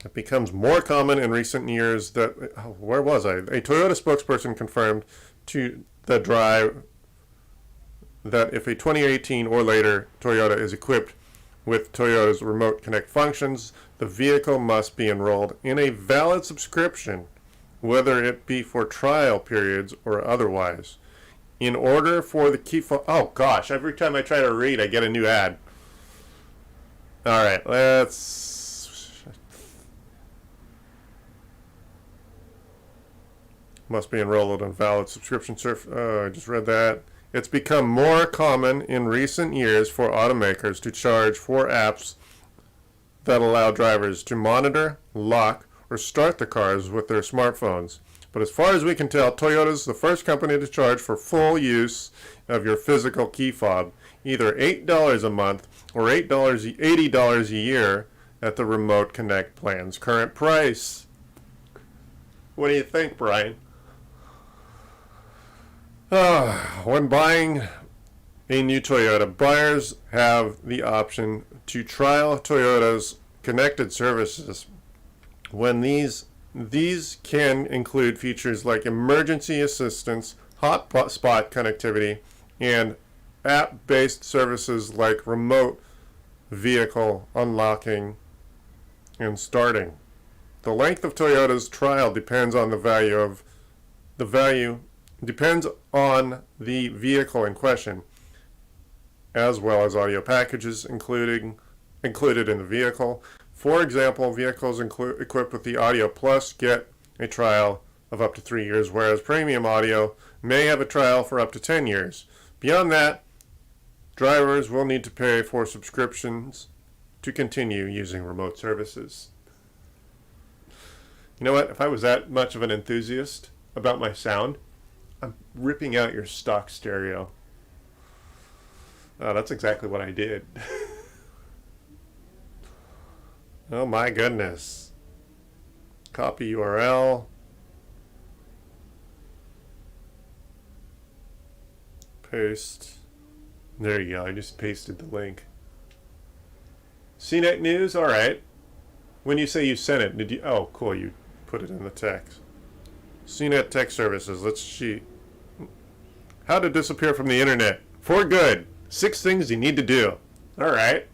It becomes more common in recent years that... where was I? A Toyota spokesperson confirmed to The Drive that if a 2018 or later Toyota is equipped with Toyota's Remote Connect functions, the vehicle must be enrolled in a valid subscription, whether it be for trial periods or otherwise. In order for the key fob... Oh gosh, every time I try to read, I get a new ad. Alright, let's... Must be enrolled in valid subscription. I just read that. It's become more common in recent years for automakers to charge for apps that allow drivers to monitor, lock, or start the cars with their smartphones. But as far as we can tell, Toyota's the first company to charge for full use of your physical key fob, either $8 a month or $80 a year at the Remote Connect plan's current price. What do you think, Brian? When buying a new Toyota, buyers have the option to trial Toyota's connected services. When these can include features like emergency assistance, hotspot connectivity, and app-based services like remote vehicle unlocking and starting. The length of Toyota's trial depends on the vehicle in question, as well as audio packages included in the vehicle. For example, vehicles equipped with the Audio Plus get a trial of up to 3 years, whereas premium audio may have a trial for up to 10 years. Beyond that, drivers will need to pay for subscriptions to continue using remote services. You know what? If I was that much of an enthusiast about my sound, I'm ripping out your stock stereo. Oh, that's exactly what I did. Oh my goodness. Copy URL. Paste. There you go. I just pasted the link. CNET News? Alright. When you say you sent it, did you... Oh, cool. You put it in the text. CNET Tech Services. Let's see. How to disappear from the internet. For good. 6 things you need to do. Alright.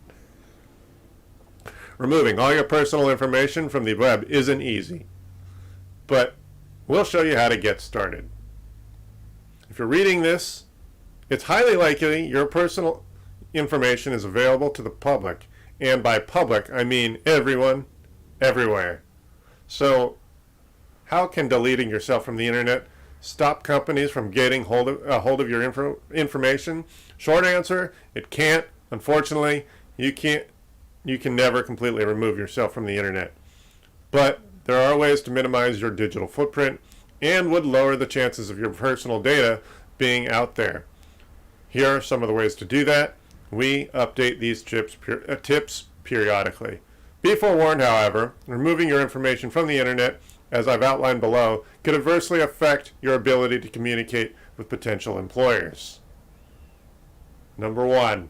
Removing all your personal information from the web isn't easy, but we'll show you how to get started. If you're reading this, it's highly likely your personal information is available to the public, and by public I mean everyone, everywhere. So how can deleting yourself from the internet stop companies from getting hold of your information? Short answer, it can't. Unfortunately, you can never completely remove yourself from the internet. But there are ways to minimize your digital footprint and would lower the chances of your personal data being out there. Here are some of the ways to do that. We update these tips periodically. Be forewarned, however, removing your information from the internet, as I've outlined below, could adversely affect your ability to communicate with potential employers. Number 1.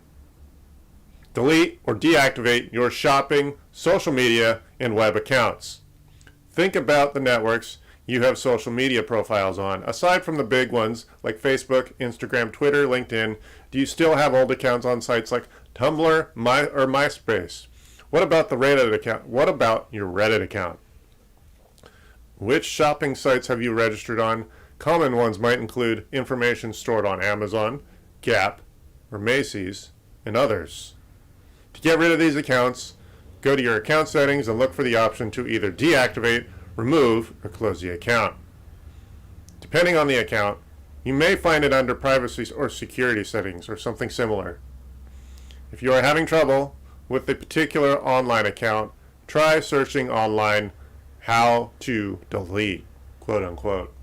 Delete or deactivate your shopping, social media, and web accounts. Think about the networks you have social media profiles on. Aside from the big ones like Facebook, Instagram, Twitter, LinkedIn, do you still have old accounts on sites like Tumblr or MySpace? What about the Reddit account? What about your Reddit account? Which shopping sites have you registered on? Common ones might include information stored on Amazon, Gap, or Macy's, and others. To get rid of these accounts, go to your account settings and look for the option to either deactivate, remove, or close the account. Depending on the account, you may find it under privacy or security settings or something similar. If you are having trouble with a particular online account, try searching online how to delete, quote unquote,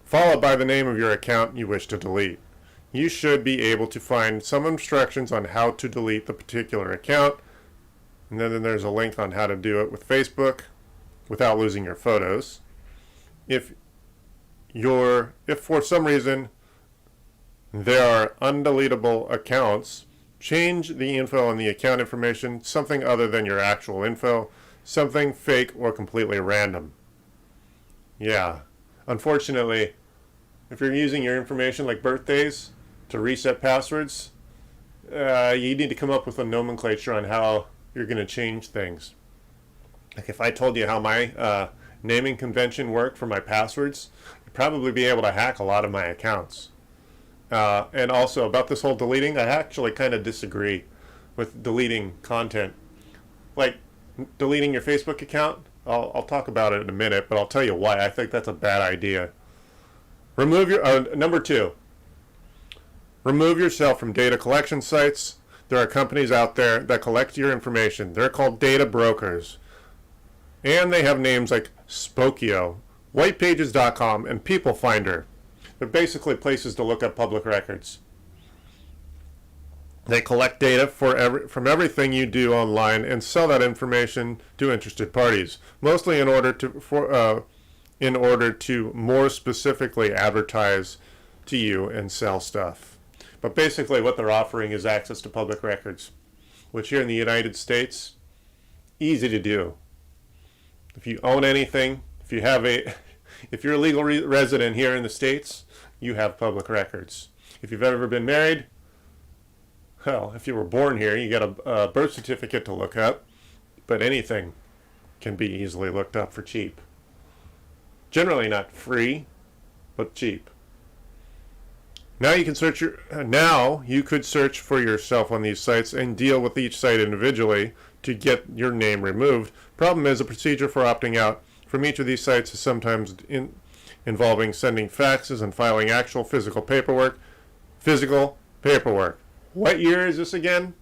followed by the name of your account you wish to delete. You should be able to find some instructions on how to delete the particular account, and then there's a link on how to do it with Facebook without losing your photos. If for some reason there are undeletable accounts, change the info on the account information, something other than your actual info, something fake or completely random. Yeah, unfortunately, if you're using your information like birthdays to reset passwords, you need to come up with a nomenclature on how you're going to change things. Like if I told you how my naming convention worked for my passwords, you'd probably be able to hack a lot of my accounts. And also about this whole deleting, I actually kind of disagree with deleting content. Like deleting your Facebook account, I'll talk about it in a minute, but I'll tell you why I think that's a bad idea. Remove your number 2. Remove yourself from data collection sites. There are companies out there that collect your information. They're called data brokers. And they have names like Spokio, whitepages.com, and People Finder. They're basically places to look up public records. They collect data from everything you do online and sell that information to interested parties, mostly in order to more specifically advertise to you and sell stuff. But basically what they're offering is access to public records, which here in the United States, easy to do. If you own anything, if you're a legal resident here in the States, you have public records. If you've ever been married, well, if you were born here, you got a birth certificate to look up, but anything can be easily looked up for cheap. Generally not free, but cheap. Now you could search for yourself on these sites and deal with each site individually to get your name removed. Problem is, the procedure for opting out from each of these sites is sometimes involving sending faxes and filing actual physical paperwork. What year is this again?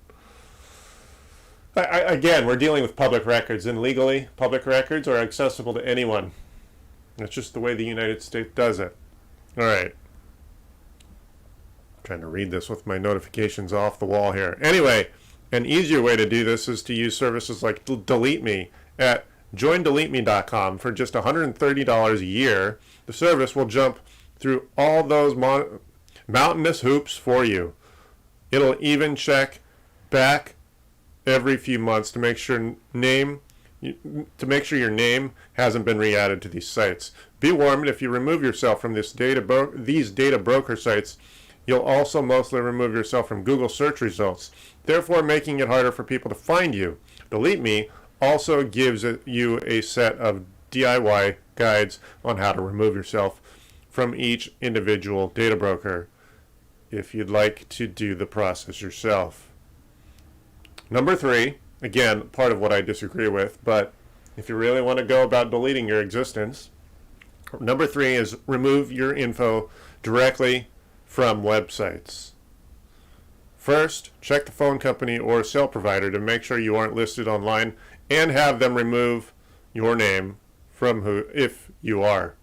Again, we're dealing with public records, and legally, public records are accessible to anyone. That's just the way the United States does it. All right. Trying to read this with my notifications off the wall here. Anyway, an easier way to do this is to use services like Delete Me at joindeleteme.com for just $130 a year. The service will jump through all those mountainous hoops for you. It'll even check back every few months to make sure your name hasn't been re-added to these sites. Be warned, if you remove yourself from these data broker sites, you'll also mostly remove yourself from Google search results, therefore making it harder for people to find you. Delete Me also gives you a set of DIY guides on how to remove yourself from each individual data broker if you'd like to do the process yourself. Number 3, again, part of what I disagree with, but if you really want to go about deleting your existence, number 3 is remove your info directly from websites. First, check the phone company or cell provider to make sure you aren't listed online and have them remove your name from if you are.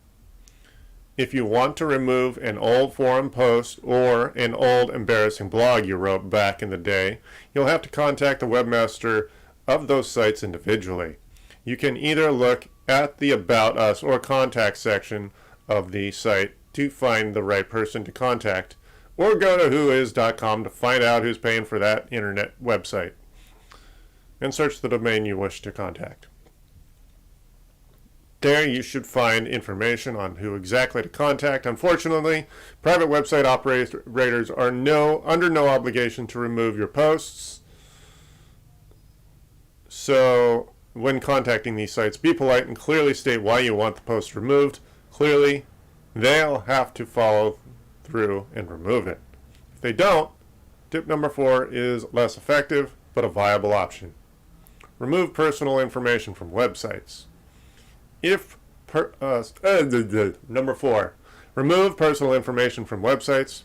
If you want to remove an old forum post or an old embarrassing blog you wrote back in the day, you'll have to contact the webmaster of those sites individually. You can either look at the About Us or Contact section of the site to find the right person to contact, or go to whois.com to find out who's paying for that internet website, and search the domain you wish to contact. There you should find information on who exactly to contact. Unfortunately, private website operators are under no obligation to remove your posts. So when contacting these sites, be polite and clearly state why you want the post removed. Clearly, they'll have to follow through and remove it. If they don't, tip number 4 is less effective, but a viable option. Remove personal information from websites. Number 4, remove personal information from websites.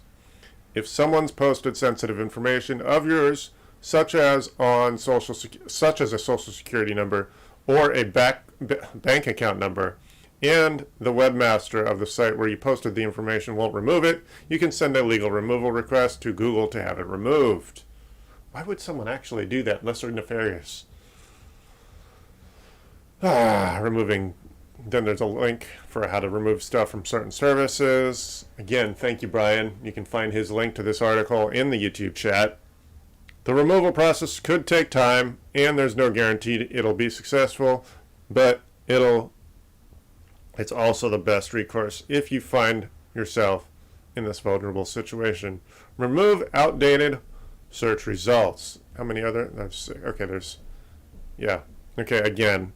If someone's posted sensitive information of yours, such as a social security number or a bank account number, and the webmaster of the site where you posted the information won't remove it, you can send a legal removal request to Google to have it removed. Why would someone actually do that unless they're nefarious? Removing. Then there's a link for how to remove stuff from certain services. Again, thank you, Brian. You can find his link to this article in the YouTube chat. The removal process could take time, and there's no guarantee it'll be successful, but it's also the best recourse if you find yourself in this vulnerable situation. Remove outdated search results. How many other? Okay, again.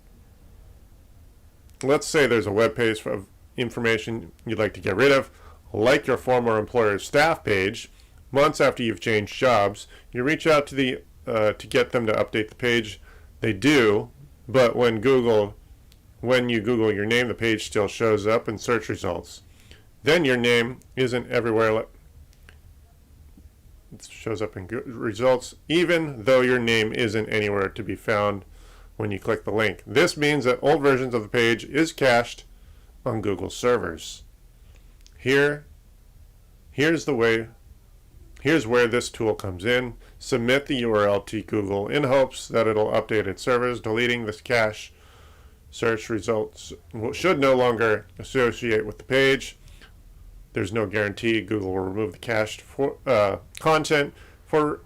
Let's say there's a web page of information you'd like to get rid of, like your former employer's staff page. Months after you've changed jobs, you reach out to to get them to update the page. They do, but when you Google your name, the page still shows up in search results. Then your name isn't everywhere. It shows up in results, even though your name isn't anywhere to be found when you click the link. This means that old versions of the page is cached on Google servers. Here's where this tool comes in. Submit the URL to Google in hopes that it'll update its servers. Deleting this cache search results should no longer associate with the page. There's no guarantee Google will remove the cached content for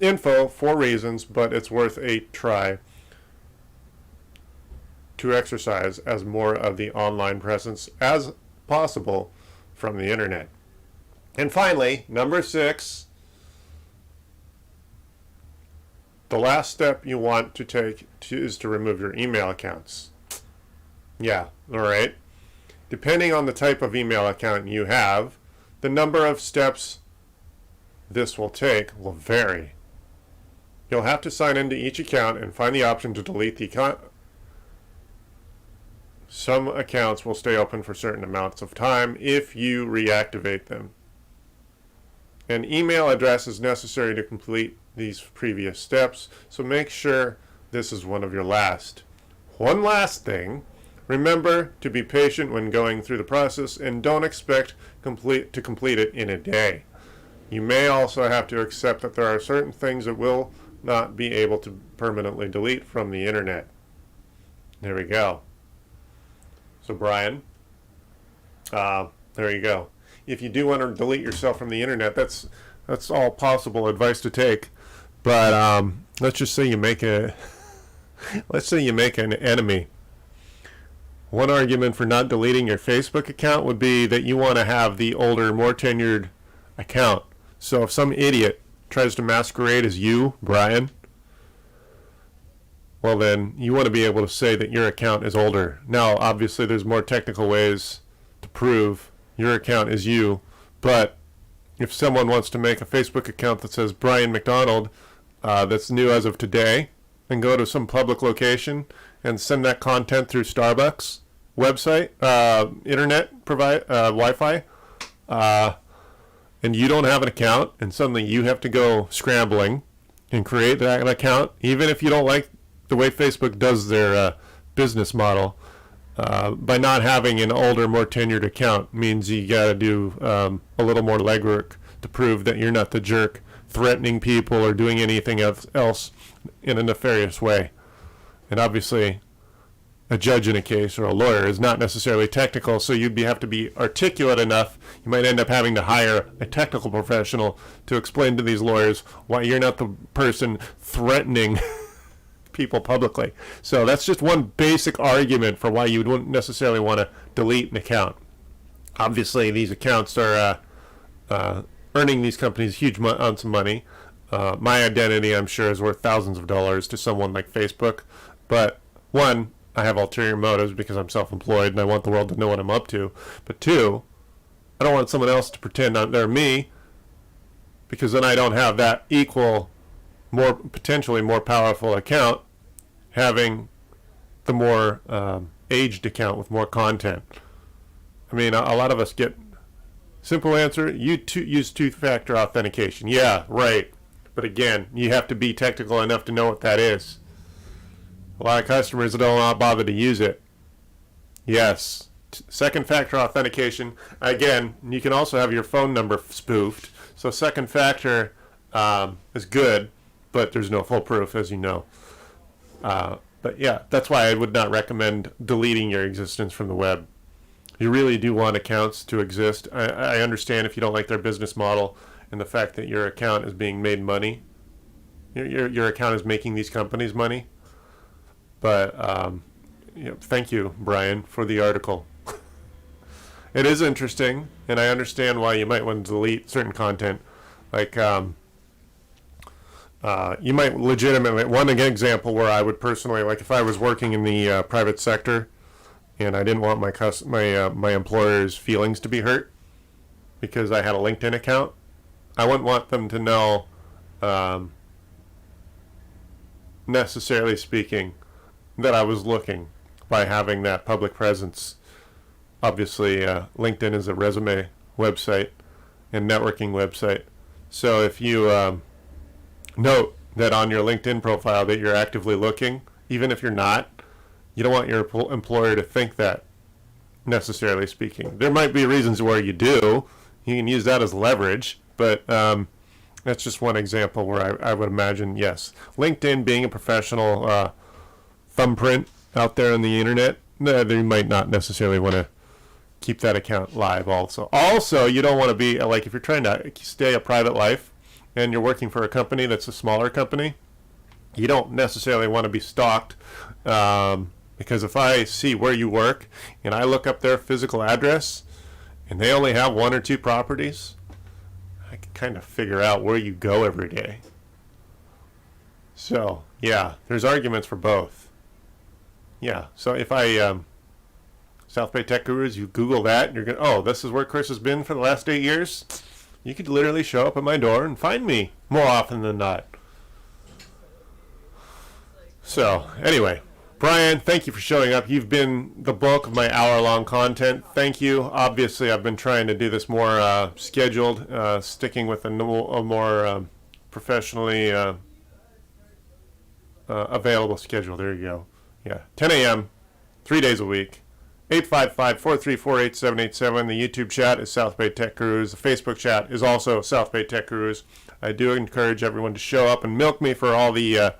info for reasons, but it's worth a try to exercise as more of the online presence as possible from the internet. And finally, number 6, the last step you want to take is to remove your email accounts. Yeah, all right. Depending on the type of email account you have, the number of steps this will take will vary. You'll have to sign into each account and find the option to delete the account. Some accounts will stay open for certain amounts of time if you reactivate them. An email address is necessary to complete these previous steps, so make sure this is one of your last. One last thing, remember to be patient when going through the process and don't expect to complete it in a day. You may also have to accept that there are certain things that will not be able to permanently delete from the internet. There we go. So Brian, there you go. If you do want to delete yourself from the internet, that's all possible advice to take. But let's just say you make an enemy. One argument for not deleting your Facebook account would be that you want to have the older, more tenured account. So if some idiot tries to masquerade as you, Brian, well then you want to be able to say that your account is older. Now, obviously there's more technical ways to prove your account is you, but if someone wants to make a Facebook account that says Brian McDonald, that's new as of today, and go to some public location and send that content through Starbucks website, internet Wi-Fi, and you don't have an account, and suddenly you have to go scrambling and create that account, even if you don't like the way Facebook does their business model. By not having an older, more tenured account means you got to do a little more legwork to prove that you're not the jerk threatening people or doing anything else in a nefarious way. And obviously, a judge in a case or a lawyer is not necessarily technical, so you'd have to be articulate enough. You might end up having to hire a technical professional to explain to these lawyers why you're not the person threatening people publicly. So that's just one basic argument for why you wouldn't necessarily want to delete an account. Obviously, these accounts are earning these companies huge amounts of money. My identity, I'm sure, is worth thousands of dollars to someone like Facebook. But one, I have ulterior motives because I'm self-employed and I want the world to know what I'm up to. But two, I don't want someone else to pretend they're me, because then I don't have that equal, more potentially more powerful account having the more aged account with more content. I mean, a lot of us get simple answer, use two-factor authentication. Yeah, right. But again, you have to be technical enough to know what that is. A lot of customers don't bother to use it. Yes. Second factor authentication. Again, you can also have your phone number spoofed. So second factor is good, but there's no foolproof, as you know. But yeah, that's why I would not recommend deleting your existence from the web. You really do want accounts to exist. I understand if you don't like their business model and the fact that your account is being made money. Your account is making these companies money. But thank you, Brian, for the article. It is interesting, and I understand why you might want to delete certain content. Like, you might legitimately, one example where I would personally, like if I was working in the private sector and I didn't want my employer's feelings to be hurt because I had a LinkedIn account, I wouldn't want them to know, necessarily speaking, that I was looking by having that public presence. Obviously, LinkedIn is a resume website and networking website. So if you note that on your LinkedIn profile that you're actively looking, even if you're not, you don't want your employer to think that, necessarily speaking. There might be reasons where you do. You can use that as leverage, but that's just one example where I would imagine, yes. LinkedIn being a professional thumbprint out there on the internet, they might not necessarily want to keep that account live also. Also, you don't want to be, like if you're trying to stay a private life and you're working for a company that's a smaller company, you don't necessarily want to be stalked, because if I see where you work and I look up their physical address and they only have 1 or 2 properties, I can kind of figure out where you go every day. So, yeah, there's arguments for both. Yeah, so if I, South Bay Tech Gurus, you Google that, and you're going, oh, this is where Chris has been for the last 8 years? You could literally show up at my door and find me more often than not. So, anyway, Brian, thank you for showing up. You've been the bulk of my hour-long content. Thank you. Obviously, I've been trying to do this more scheduled, sticking with a more professionally available schedule. There you go. Yeah, 10 a.m., 3 days a week. 855-434-8787. The YouTube chat is South Bay Tech Gurus. The Facebook chat is also South Bay Tech Gurus. I do encourage everyone to show up and milk me for all the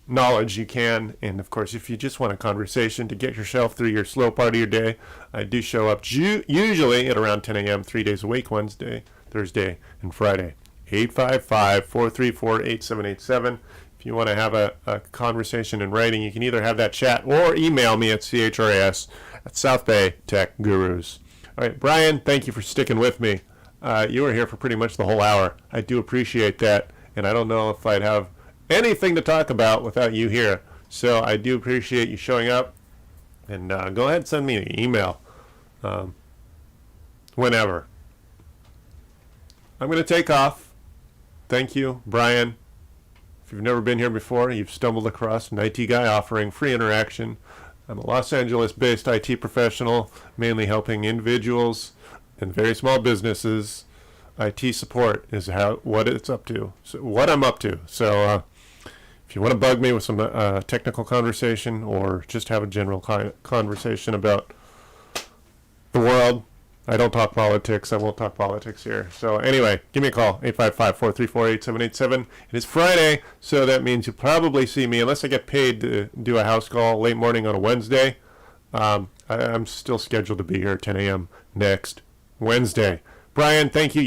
knowledge you can. And, of course, if you just want a conversation to get yourself through your slow part of your day, I do show up usually at around 10 a.m., 3 days a week, Wednesday, Thursday, and Friday. 855-434-8787. If you want to have a conversation in writing, you can either have that chat or email me at chras@South Bay Tech Gurus. All right, Brian, thank you for sticking with me. You were here for pretty much the whole hour. I do appreciate that, and I don't know if I'd have anything to talk about without you here. So I do appreciate you showing up, and go ahead and send me an email whenever. I'm going to take off. Thank you, Brian. If you've never been here before, you've stumbled across an IT guy offering free interaction. I'm a Los Angeles-based IT professional, mainly helping individuals and very small businesses. IT support is what it's up to, so what I'm up to. So if you want to bug me with some technical conversation or just have a general conversation about the world, I don't talk politics. I won't talk politics here. So anyway, give me a call, 855-434-8787. It is Friday, so that means you'll probably see me, unless I get paid to do a house call late morning on a Wednesday. I'm still scheduled to be here at 10 a.m. next Wednesday. Brian, thank you.